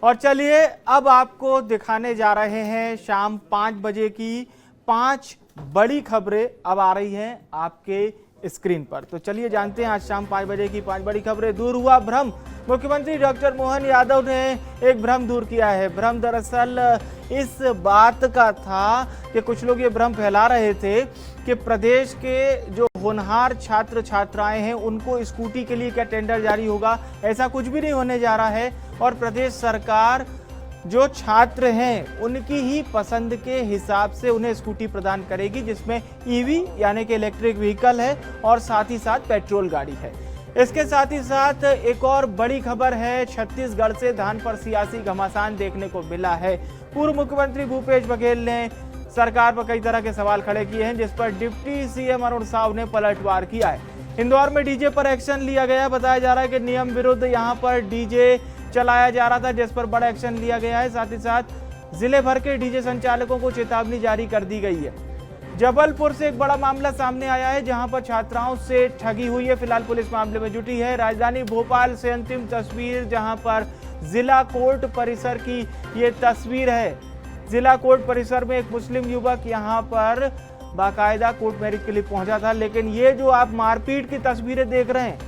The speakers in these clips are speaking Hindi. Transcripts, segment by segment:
और चलिए अब आपको दिखाने जा रहे हैं शाम 5 बजे की 5 बड़ी खबरें अब आ रही हैं आपके स्क्रीन पर। तो चलिए जानते हैं आज शाम 5 बजे की 5 बड़ी खबरें। दूर हुआ भ्रम, मुख्यमंत्री डॉक्टर मोहन यादव ने एक भ्रम दूर किया है। भ्रम दरअसल इस बात का था कि कुछ लोग ये भ्रम फैला रहे थे कि प्रदेश के जो होनहार छात्र छात्राएं हैं उनको स्कूटी के लिए क्या टेंडर जारी होगा। ऐसा कुछ भी नहीं होने जा रहा है और प्रदेश सरकार जो छात्र हैं उनकी ही पसंद के हिसाब से उन्हें स्कूटी प्रदान करेगी, जिसमें ईवी यानी कि इलेक्ट्रिक व्हीकल है और साथ ही साथ पेट्रोल गाड़ी है। इसके साथ ही साथ एक और बड़ी खबर है, छत्तीसगढ़ से धान पर सियासी घमासान देखने को मिला है। पूर्व मुख्यमंत्री भूपेश बघेल ने सरकार पर कई तरह के सवाल खड़े किए हैं, जिस पर डिप्टी सीएम अरुण साव ने पलटवार किया है। इंदौर में डीजे पर एक्शन लिया गया। बताया जा रहा है कि नियम विरुद्ध यहां पर डीजे चलाया जा रहा था, जिस पर बड़ा एक्शन लिया गया है। साथ ही साथ जिले भर के डीजे संचालकों को चेतावनी जारी कर दी गई है। जबलपुर से एक बड़ा मामला सामने आया है, जहां पर छात्राओं से ठगी हुई है। फिलहाल पुलिस मामले में जुटी है। राजधानी भोपाल से अंतिम तस्वीर, जहां पर जिला कोर्ट परिसर की ये तस्वीर है। जिला कोर्ट परिसर में एक मुस्लिम युवक यहां पर बाकायदा कोर्ट मैरिज के लिए पहुंचा था, लेकिन ये जो आप मारपीट की तस्वीरें देख रहे हैं,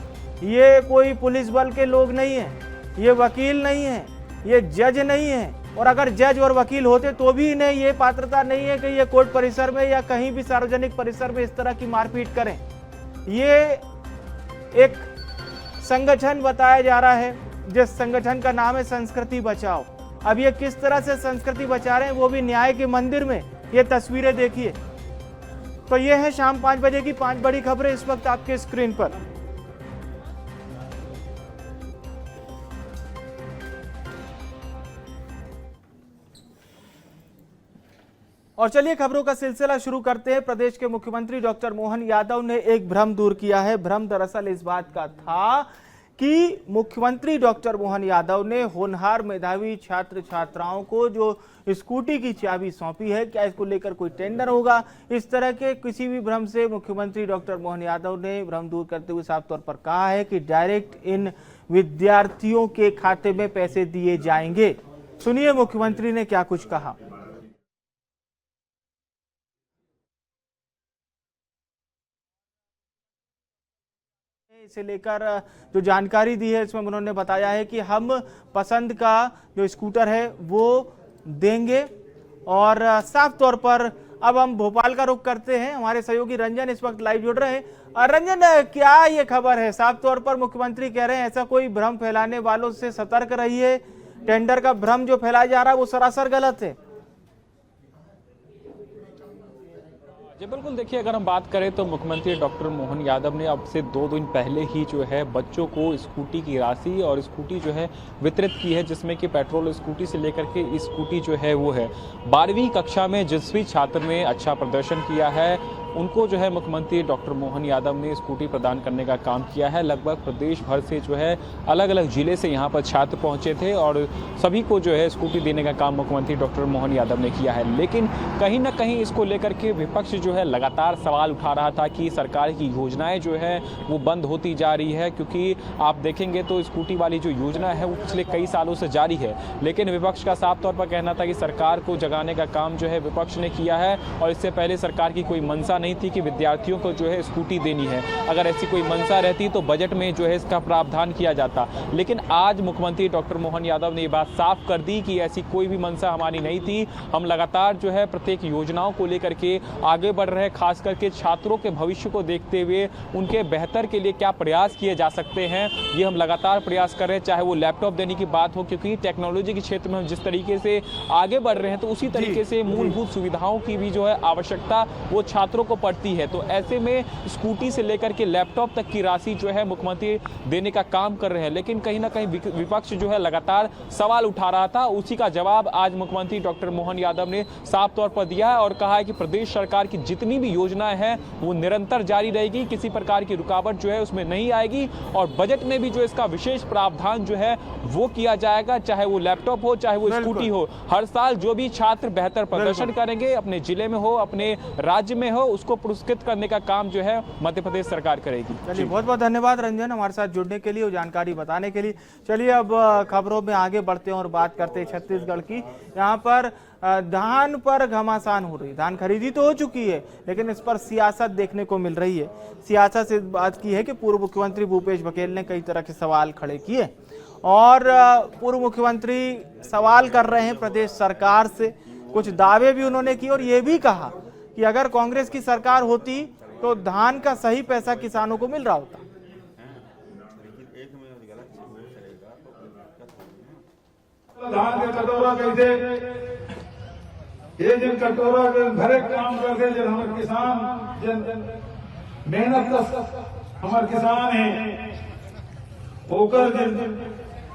ये कोई पुलिस बल के लोग नहीं है, ये वकील नहीं है, ये जज नहीं है। और अगर जज और वकील होते तो भी इन्हें ये पात्रता नहीं है कि ये कोर्ट परिसर में या कहीं भी सार्वजनिक परिसर में इस तरह की मारपीट करें। ये एक संगठन बताया जा रहा है, जिस संगठन का नाम है संस्कृति बचाओ। अब ये किस तरह से संस्कृति बचा रहे हैं, वो भी न्याय के मंदिर में। ये तस्वीरें देखिए। तो ये है शाम 5 बजे की 5 बड़ी खबरें इस वक्त आपके स्क्रीन पर। और चलिए खबरों का सिलसिला शुरू करते हैं। प्रदेश के मुख्यमंत्री डॉक्टर मोहन यादव ने एक भ्रम दूर किया है। भ्रम दरअसल इस बात का था कि मुख्यमंत्री डॉक्टर मोहन यादव ने होनहार मेधावी छात्र छात्राओं को जो स्कूटी की चाबी सौंपी है, क्या इसको लेकर कोई टेंडर होगा। इस तरह के किसी भी भ्रम से मुख्यमंत्री डॉक्टर मोहन यादव ने भ्रम दूर करते हुए साफ तौर पर कहा है कि डायरेक्ट इन विद्यार्थियों के खाते में पैसे दिए जाएंगे। सुनिए मुख्यमंत्री ने क्या कुछ कहा। इसे लेकर जो जानकारी दी है इसमें उन्होंने बताया है कि हम पसंद का जो स्कूटर है वो देंगे। और साफ तौर पर अब हम भोपाल का रुख करते हैं। हमारे सहयोगी रंजन इस वक्त लाइव जुड़ रहे हैं। और रंजन, क्या ये खबर है? साफ तौर पर मुख्यमंत्री कह रहे हैं ऐसा कोई भ्रम फैलाने वालों से सतर्क रहिए। टेंडर का भ्रम जो फैलाया जा रहा है वो सरासर गलत है। जी बिल्कुल, देखिए अगर हम बात करें तो मुख्यमंत्री डॉक्टर मोहन यादव ने अब से 2 दिन पहले ही जो है बच्चों को स्कूटी की राशि और स्कूटी जो है वितरित की है, जिसमें कि पेट्रोल स्कूटी से लेकर के स्कूटी जो है वो है 12वीं कक्षा में जिस भी छात्र ने अच्छा प्रदर्शन किया है उनको जो है मुख्यमंत्री डॉक्टर मोहन यादव ने स्कूटी प्रदान करने का काम किया है। लगभग प्रदेश भर से जो है अलग अलग जिले से यहाँ पर छात्र पहुँचे थे और सभी को जो है स्कूटी देने का काम मुख्यमंत्री डॉक्टर मोहन यादव ने किया है। लेकिन कहीं ना कहीं इसको लेकर के विपक्ष जो है लगातार सवाल उठा रहा था कि सरकार की योजनाएं जो है वो बंद होती जा रही है, क्योंकि आप देखेंगे तो स्कूटी वाली जो योजना है वो पिछले कई सालों से जारी है। लेकिन विपक्ष का साफ तौर पर कहना था कि सरकार को जगाने का काम जो है विपक्ष ने किया है और इससे पहले सरकार की कोई मंशा नहीं थी कि विद्यार्थियों को जो है स्कूटी देनी है। अगर ऐसी कोई मंशा रहती तो बजट में जो है इसका प्रावधान किया जाता। लेकिन आज मुख्यमंत्री डॉक्टर मोहन यादव ने ये बात साफ कर दी कि ऐसी कोई भी मंशा हमारी नहीं थी। हम लगातार जो है प्रत्येक योजनाओं को लेकर के आगे बढ़ रहे हैं, खास करके छात्रों के भविष्य को देखते हुए उनके बेहतर के लिए क्या प्रयास किए जा सकते हैं ये हम लगातार प्रयास कर रहे हैं। चाहे वो लैपटॉप देने की बात हो, क्योंकि टेक्नोलॉजी के क्षेत्र में हम जिस तरीके से आगे बढ़ रहे हैं तो उसी तरीके से मूलभूत सुविधाओं की भी जो है आवश्यकता वो छात्रों को पड़ती है। तो ऐसे में स्कूटी से लेकर के लैपटॉप तक की राशि जो है मुख्यमंत्री देने का काम कर रहे हैं। लेकिन कहीं ना कहीं विपक्ष जो है लगातार सवाल उठा रहा था, उसी का जवाब आज मुख्यमंत्री डॉक्टर मोहन यादव ने साफ तौर पर दिया है और कहा है कि प्रदेश सरकार की जितनी भी योजनाएं हैं वो निरंतर जारी रहेगी, किसी प्रकार की रुकावट जो है उसमें नहीं आएगी और बजट में भी जो इसका विशेष प्रावधान जो है वो किया जाएगा, चाहे वो लैपटॉप हो चाहे वो स्कूटी हो। हर साल जो भी छात्र बेहतर प्रदर्शन करेंगे, अपने जिले में हो अपने राज्य में हो, उसको पुरस्कृत करने का काम जो है मध्य प्रदेश सरकार करेगी। चलिए, बहुत बहुत धन्यवाद रंजन हमारे साथ जुड़ने के लिए और जानकारी बताने के लिए। चलिए अब खबरों में आगे बढ़ते हैं और बात करते हैं छत्तीसगढ़ की। यहाँ पर धान पर घमासान हो रही, धान खरीदी तो हो चुकी है लेकिन इस पर सियासत देखने को मिल रही है। सियासत से बात की है कि पूर्व मुख्यमंत्री भूपेश बघेल ने कई तरह के सवाल खड़े किए और पूर्व मुख्यमंत्री सवाल कर रहे हैं प्रदेश सरकार से। कुछ दावे भी उन्होंने किए और ये भी कहा कि अगर कांग्रेस की सरकार होती तो धान का सही पैसा किसानों को मिल रहा होता। धान के कटोरा कैसे ये जिन कटोरा के भरे काम करते जब हमारे किसान जन मेहनत हमारे किसान है होकर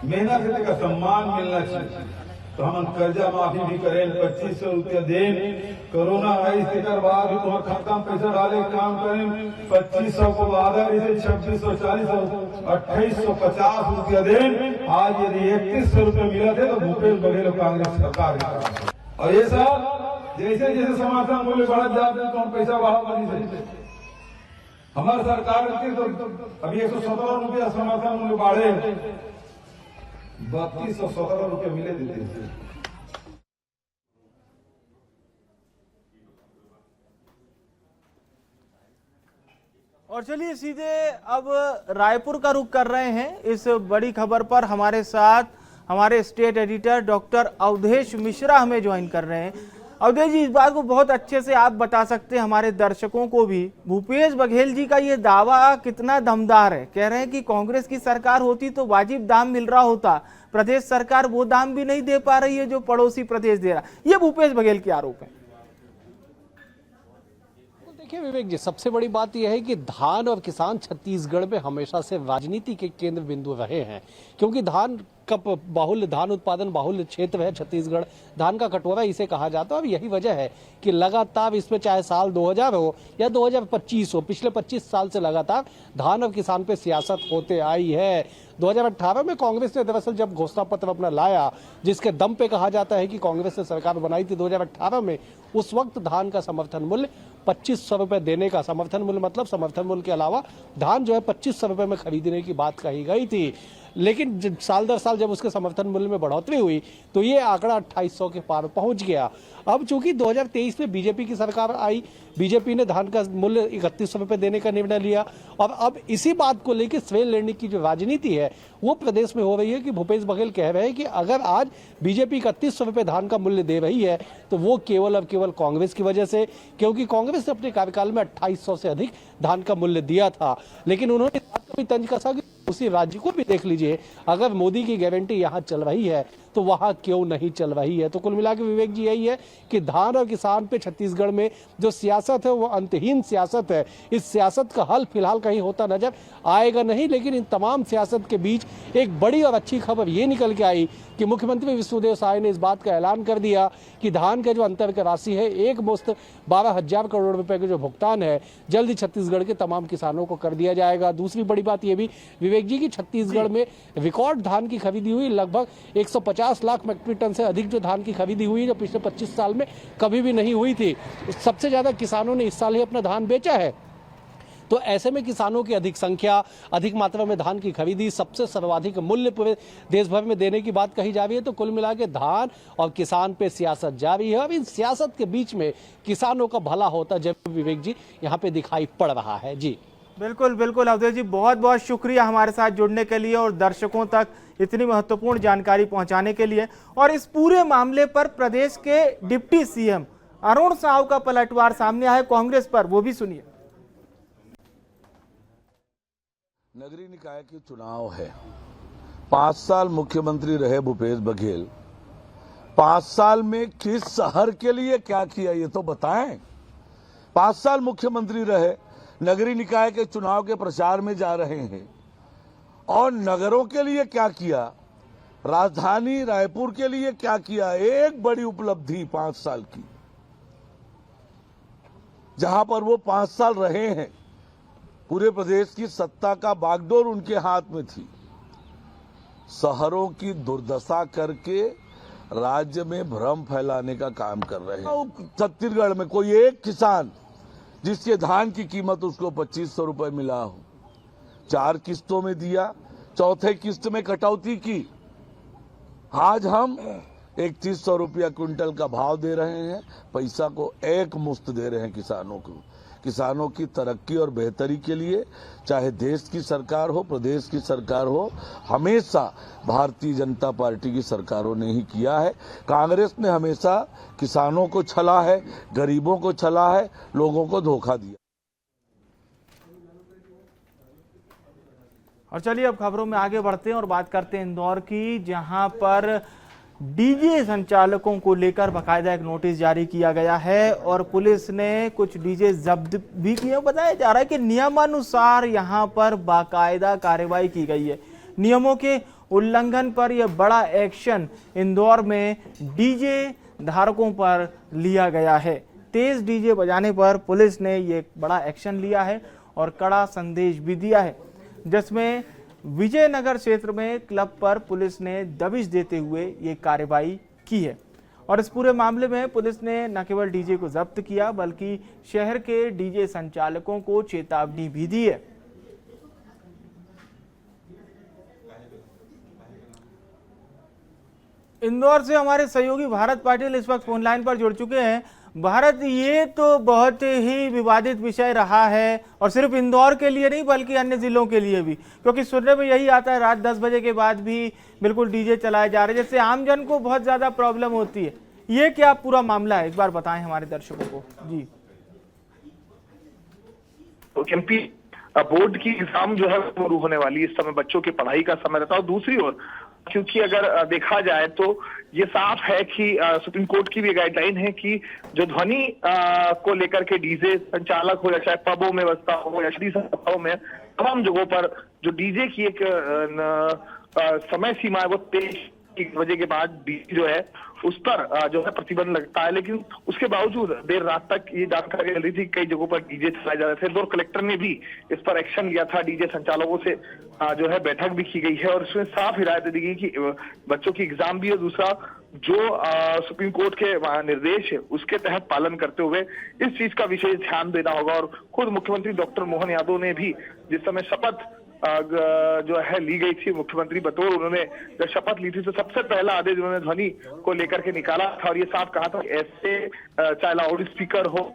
मेहनत का सम्मान मिलना चाहिए। तो हम कर्जा माफी भी करें, 2500 रुपया दें, कोरोना आई इसके बाद भी तुम्हारे खाता में पैसा डाले काम करें, 2500 को बाद इसे 2640 2850 रुपया दें। आज यदि 3100 रुपये मिला थे तो भूपेश बघेल कांग्रेस सरकार और ये सब जैसे जैसे समर्थन मूल्य बढ़ जाते हैं तो हम पैसा बढ़ा नहीं सकते। हमारी सरकार तो अभी 117 रुपया समर्थन मूल्य बढ़े, 3217 रुपये मिले देते। और चलिए सीधे अब रायपुर का रुख कर रहे हैं। इस बड़ी खबर पर हमारे साथ हमारे state editor doctor Avdhesh Mishra हमें ज्वाइन कर रहे हैं। अवधेश जी, इस बात को बहुत अच्छे से आप बता सकते हैं हमारे दर्शकों को भी, भूपेश बघेल जी का ये दावा कितना दमदार है। कह रहे हैं कि कांग्रेस की सरकार होती तो वाजिब दाम मिल रहा होता, प्रदेश सरकार वो दाम भी नहीं दे पा रही है जो पड़ोसी प्रदेश दे रहा। ये भूपेश बघेल के आरोप है। देखिए विवेक जी, सबसे बड़ी बात यह है कि धान और किसान छत्तीसगढ़ में हमेशा से राजनीति के केंद्र बिंदु रहे हैं, क्योंकि धान का बाहुल्य धान उत्पादन बाहुल्य क्षेत्र है छत्तीसगढ़। धान का कटोरा इसे कहा जाता है और यही वजह है कि लगातार इसमें चाहे साल 2000 हो या 2025 हो, पिछले 25 साल से लगातार धान और किसान पे सियासत होते आई है। 2018 में कांग्रेस ने दरअसल जब घोषणा पत्र अपना लाया, जिसके दम पे कहा जाता है कि कांग्रेस ने सरकार बनाई थी 2018 में, उस वक्त धान का समर्थन मूल्य 2500 रुपए देने का, समर्थन मूल्य मतलब समर्थन मूल्य के अलावा धान जो है 2500 रुपए में खरीदने की बात कही गई थी। लेकिन साल दर साल जब उसके समर्थन मूल्य में बढ़ोतरी हुई तो ये आंकड़ा 2800 के पार पहुंच गया। अब चूंकि 2023 में बीजेपी की सरकार आई, बीजेपी ने धान का मूल्य 3100 रुपए देने का निर्णय लिया और अब इसी बात को लेकर श्रेय लेने की जो राजनीति है वो प्रदेश में हो रही है कि भूपेश बघेल कह रहे हैं कि अगर आज बीजेपी 3100 रुपए धान का मूल्य दे रही है तो वो केवल और केवल कांग्रेस की वजह से, क्योंकि कांग्रेस ने अपने कार्यकाल में 2800 से अधिक धान का मूल्य दिया था। लेकिन उन्होंने भी तंज कसा कि उसी राज्य को भी देख लीजिए, अगर मोदी की गारंटी यहाँ चल रही है तो वहां क्यों नहीं चल रही है। तो कुल मिलाकर विवेक जी यही है कि धान और किसान पे छत्तीसगढ़ में जो सियासत है वो अंतहीन सियासत है। इस सियासत का हल फिलहाल कहीं होता नजर आएगा नहीं, लेकिन इन तमाम सियासत के बीच एक बड़ी और अच्छी खबर ये निकल के आई कि मुख्यमंत्री विष्णुदेव साय ने इस बात का ऐलान कर दिया कि धान का जो अंतर की राशि है, एक मुश्त 12,000 करोड़ रुपए के जो भुगतान है जल्द ही छत्तीसगढ़ के तमाम किसानों को कर दिया जाएगा। दूसरी बड़ी बात यह भी विवेक जी की छत्तीसगढ़ में रिकॉर्ड धान की खरीदी हुई, लगभग 150 लाख मीट्रिक टन से अधिक जो धान की खरीदी हुई जो पिछले 25 साल में कभी भी नहीं हुई थी। सबसे ज्यादा किसानों ने इस साल ही अपना धान बेचा है। तो ऐसे में किसानों की अधिक संख्या, अधिक मात्रा में धान की खरीदी, सबसे सर्वाधिक मूल्य पूरे देश भर में देने की बात कही जा रही है। तो कुल मिला के धान और किसान पे सियासत जारी है। अब इन सियासत के बीच में किसानों का भला होता जब विवेक जी यहाँ पे दिखाई पड़ रहा है। जी बिल्कुल बिल्कुल अवधेश जी, बहुत बहुत शुक्रिया हमारे साथ जुड़ने के लिए और दर्शकों तक इतनी महत्वपूर्ण जानकारी पहुंचाने के लिए। और इस पूरे मामले पर प्रदेश के डिप्टी सीएम अरुण साव का पलटवार सामने आया कांग्रेस पर, वो भी सुनिए। नगरीय निकाय के चुनाव है, 5 साल मुख्यमंत्री रहे भूपेश बघेल, 5 साल में किस शहर के लिए क्या किया ये तो बताएं। 5 साल मुख्यमंत्री रहे, नगरीय निकाय के चुनाव के प्रचार में जा रहे हैं और नगरों के लिए क्या किया, राजधानी रायपुर के लिए क्या किया, एक बड़ी उपलब्धि 5 साल की, जहां पर वो 5 साल रहे हैं। पूरे प्रदेश की सत्ता का बागडोर उनके हाथ में थी। शहरों की दुर्दशा करके राज्य में भ्रम फैलाने का काम कर रहे हैं। छत्तीसगढ़ में कोई एक किसान जिसके धान की कीमत उसको 2500 रुपए मिला हो, 4 किस्तों में दिया, चौथे किस्त में कटौती की। आज हम 3100 रुपया क्विंटल का भाव दे रहे हैं, पैसा को एक मुश्त दे रहे हैं किसानों को। किसानों की तरक्की और बेहतरी के लिए चाहे देश की सरकार हो, प्रदेश की सरकार हो, हमेशा भारतीय जनता पार्टी की सरकारों ने ही किया है। कांग्रेस ने हमेशा किसानों को छला है, गरीबों को छला है, लोगों को धोखा दिया। और चलिए अब खबरों में आगे बढ़ते हैं और बात करते हैं इंदौर की, जहां पर डीजे संचालकों को लेकर बकायदा एक नोटिस जारी किया गया है और पुलिस ने कुछ डीजे जब्त भी किए। बताया जा रहा है कि नियमानुसार यहां पर बाकायदा कार्रवाई की गई है। नियमों के उल्लंघन पर यह बड़ा एक्शन इंदौर में डीजे धारकों पर लिया गया है। तेज डीजे बजाने पर पुलिस ने यह बड़ा एक्शन लिया है और कड़ा संदेश भी दिया है, जिसमें विजयनगर क्षेत्र में क्लब पर पुलिस ने दबिश देते हुए ये कार्रवाई की है। और इस पूरे मामले में पुलिस ने न केवल डीजे को जब्त किया बल्कि शहर के डीजे संचालकों को चेतावनी भी दी है। इंदौर से हमारे सहयोगी भारत पाटिल इस वक्त फोन लाइन पर जुड़ चुके हैं। भारत, ये तो बहुत ही विवादित विषय रहा है और सिर्फ इंदौर के लिए नहीं बल्कि अन्य जिलों के लिए भी, क्योंकि सुनने में यही आता है रात 10 बजे के बाद भी बिल्कुल डीजे चलाए जा रहे हैं, जिससे आमजन को बहुत ज्यादा प्रॉब्लम होती है। ये क्या पूरा मामला है, एक बार बताएं हमारे दर्शकों को। जी, एमपी बोर्ड की एग्जाम जो है वो शुरू होने वाली है। इस समय बच्चों की पढ़ाई का समय रहता है और दूसरी ओर क्योंकि अगर देखा जाए तो ये साफ है कि सुप्रीम कोर्ट की भी गाइडलाइन है कि जो ध्वनि को लेकर के डीजे संचालक हो या चाहे पबों में बजता हो या शादी समारोह में, तमाम जगहों पर जो डीजे की एक समय सीमा है वो 1 बजे के बाद डीजे जो है उस पर जो है प्रतिबंध लगता है। लेकिन उसके बावजूद देर रात तक ये जानकारी मिल रही थी कई जगहों पर डीजे चलाए जा रहे थे। इंदौर कलेक्टर ने भी इस पर एक्शन लिया था। डीजे संचालकों से जो है बैठक भी की गई है और इसमें साफ हिदायत दी गई कि बच्चों की एग्जाम भी है, दूसरा जो सुप्रीम कोर्ट के निर्देश है उसके तहत पालन करते हुए इस चीज का विशेष ध्यान देना होगा। और खुद मुख्यमंत्री डॉक्टर मोहन यादव ने भी जिस समय शपथ जो है ली गई थी मुख्यमंत्री बतौर, उन्होंने जब शपथ ली थी तो सबसे पहला आदेश उन्होंने ध्वनि को लेकर के निकाला था और ये साफ कहा था कि ऐसे चाहे लाउड स्पीकर हो,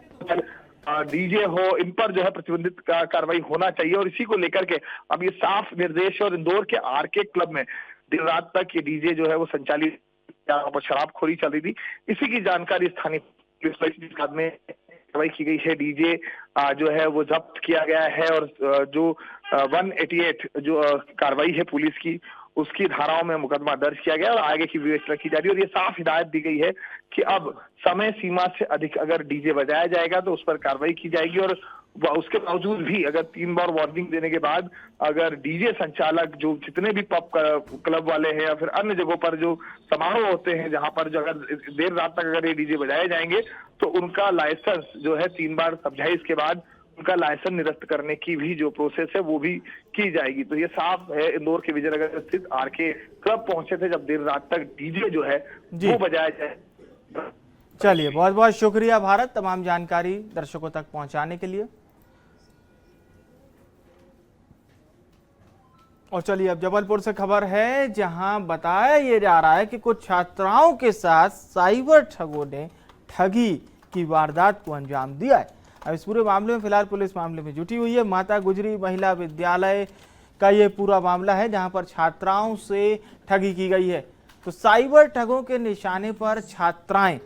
डीजे हो, इन पर जो है प्रतिबंधित कार्रवाई होना चाहिए। और इसी को लेकर के अब ये साफ निर्देश है और इंदौर के आरके क्लब में देर रात तक ये डीजे जो है वो संचालित शराबखोरी चल रही थी। इसी की जानकारी स्थानीय पुलिस में कार्रवाई की गई है। डीजे जो है वो जब्त किया गया है और जो 188 जो कार्रवाई है पुलिस की उसकी धाराओं में मुकदमा दर्ज किया गया और आगे की विवेचना की जा रही है। और ये साफ हिदायत दी गई है कि अब समय सीमा से अधिक अगर डीजे बजाया जाएगा तो उस पर कार्रवाई की जाएगी। और उसके बावजूद भी अगर 3 बार वार्निंग देने के बाद अगर डीजे संचालक जो जितने भी पब क्लब वाले हैं या फिर अन्य जगहों पर जो समारोह होते हैं जहां पर जो अगर देर रात तक अगर ये डीजे बजाए जाएंगे तो उनका लाइसेंस जो है 3 बार समझाइश के बाद उनका लाइसेंस निरस्त करने की भी जो प्रोसेस है वो भी की जाएगी। तो ये साफ है। इंदौर के विजयनगर स्थित आरके क्लब पहुंचे थे जब देर रात तक डीजे जो है वो बजाया जाए। चलिए, बहुत बहुत शुक्रिया भारत तमाम जानकारी दर्शकों तक पहुंचाने के लिए। और चलिए अब जबलपुर से खबर है, जहां बताया ये जा रहा है कि कुछ छात्राओं के साथ साइबर ठगों ने ठगी की वारदात को अंजाम दिया है। अब इस पूरे मामले में फिलहाल पुलिस मामले में जुटी हुई है। माता गुजरी महिला विद्यालय का ये पूरा मामला है, जहां पर छात्राओं से ठगी की गई है। तो साइबर ठगों के निशाने पर छात्राएं,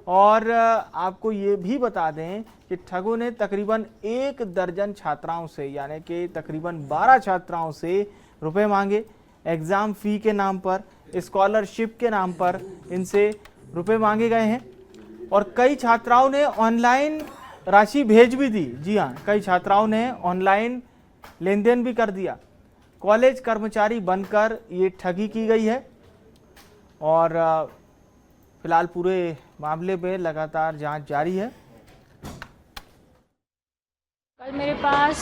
और आपको ये भी बता दें कि ठगों ने तकरीबन 1 दर्जन छात्राओं से यानी कि तकरीबन 12 छात्राओं से रुपए मांगे। एग्ज़ाम फ़ी के नाम पर, स्कॉलरशिप के नाम पर इनसे रुपए मांगे गए हैं और कई छात्राओं ने ऑनलाइन राशि भेज भी दी। जी हाँ, कई छात्राओं ने ऑनलाइन लेन देन भी कर दिया। कॉलेज कर्मचारी बनकर ये ठगी की गई है और फिलहाल पूरे मामले में लगातार जांच जारी है। कल मेरे पास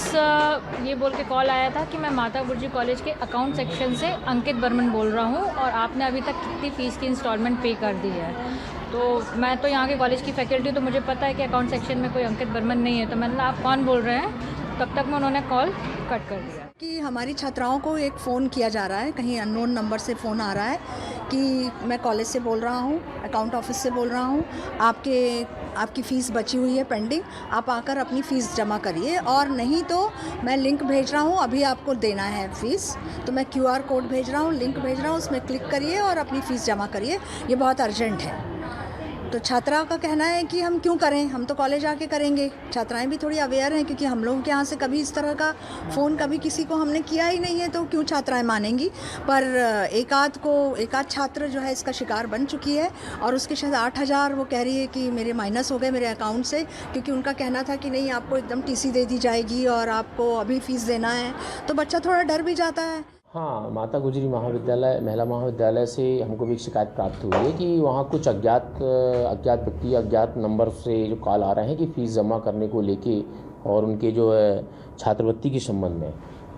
ये बोल के कॉल आया था कि मैं माता गुरजी कॉलेज के अकाउंट सेक्शन से अंकित बर्मन बोल रहा हूँ और आपने अभी तक कितनी फ़ीस की इंस्टॉलमेंट पे कर दी है। तो मैं तो यहाँ के कॉलेज की फैकल्टी हूँ, तो मुझे पता है कि अकाउंट सेक्शन में कोई अंकित बर्मन नहीं है। तो मैंने कहा आप कौन बोल रहे हैं, तब तक में उन्होंने कॉल कट कर दिया। कि हमारी छात्राओं को एक फ़ोन किया जा रहा है, कहीं अननोन नंबर से फ़ोन आ रहा है कि मैं कॉलेज से बोल रहा हूँ, अकाउंट ऑफिस से बोल रहा हूँ, आपकी फ़ीस बची हुई है पेंडिंग, आप आकर अपनी फ़ीस जमा करिए, और नहीं तो मैं लिंक भेज रहा हूँ, अभी आपको देना है फ़ीस, तो मैं QR कोड भेज रहा हूँ, लिंक भेज रहा हूँ, उसमें क्लिक करिए और अपनी फ़ीस जमा करिए, ये बहुत अर्जेंट है। तो छात्रा का कहना है कि हम क्यों करें, हम तो कॉलेज आके करेंगे। छात्राएं भी थोड़ी अवेयर हैं, क्योंकि हम लोगों के यहाँ से कभी इस तरह का फ़ोन कभी किसी को हमने किया ही नहीं है, तो क्यों छात्राएं मानेंगी। पर एक आध छात्र जो है इसका शिकार बन चुकी है, और उसके शायद 8,000 वो कह रही है कि मेरे माइनस हो गए मेरे अकाउंट से, क्योंकि उनका कहना था कि नहीं आपको एकदम TC दे दी जाएगी और आपको अभी फ़ीस देना है। तो बच्चा थोड़ा डर भी जाता है। हाँ, माता गुजरी महाविद्यालय महिला महाविद्यालय से हमको भी एक शिकायत प्राप्त हुई है कि वहाँ कुछ अज्ञात व्यक्ति अज्ञात नंबर से जो कॉल आ रहे हैं कि फ़ीस जमा करने को लेके, और उनके जो है छात्रवृत्ति के संबंध में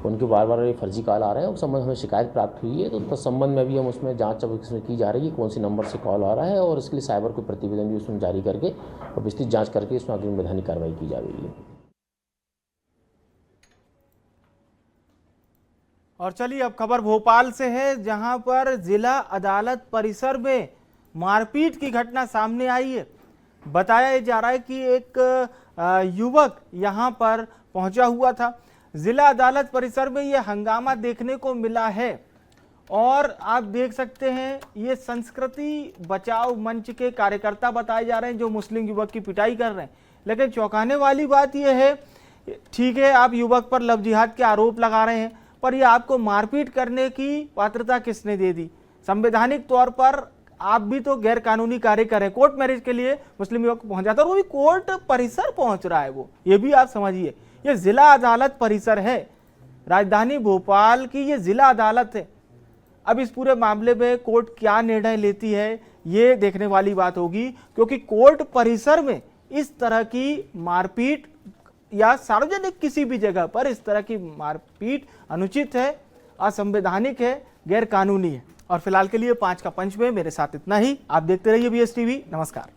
उनके बार बार फर्जी कॉल आ रहे हैं। उस संबंध में हमें शिकायत प्राप्त हुई है, तो उस संबंध में भी हम उसमें जाँच इसमें की जा रही है कौन से नंबर से कॉल आ रहा है, और इसके लिए साइबर को प्रतिवेदन भी उसमें जारी करके और विस्तृत जाँच करके इसमें अग्रिम वैधानिक कार्रवाई की जा रही है। और चलिए अब खबर भोपाल से है, जहां पर जिला अदालत परिसर में मारपीट की घटना सामने आई है। बताया जा रहा है कि एक युवक यहां पर पहुंचा हुआ था। जिला अदालत परिसर में यह हंगामा देखने को मिला है, और आप देख सकते हैं ये संस्कृति बचाओ मंच के कार्यकर्ता बताए जा रहे हैं जो मुस्लिम युवक की पिटाई कर रहे हैं। लेकिन चौंकाने वाली बात यह है, ठीक है आप युवक पर लव जिहाद के आरोप लगा रहे हैं, पर यह आपको मारपीट करने की पात्रता किसने दे दी। संवैधानिक तौर पर आप भी तो गैर कानूनी कार्य करें। कोर्ट मैरिज के लिए मुस्लिम युवक पहुंच जाता है, और वो भी कोर्ट परिसर पहुंच रहा है। वो ये भी आप समझिए, ये जिला अदालत परिसर है, राजधानी भोपाल की ये जिला अदालत है। अब इस पूरे मामले में कोर्ट क्या निर्णय लेती है ये देखने वाली बात होगी, क्योंकि कोर्ट परिसर में इस तरह की मारपीट या सार्वजनिक किसी भी जगह पर इस तरह की मारपीट अनुचित है, असंवैधानिक है, गैर कानूनी है। और फिलहाल के लिए 5 का पंच में मेरे साथ इतना ही। आप देखते रहिए BS TV। नमस्कार।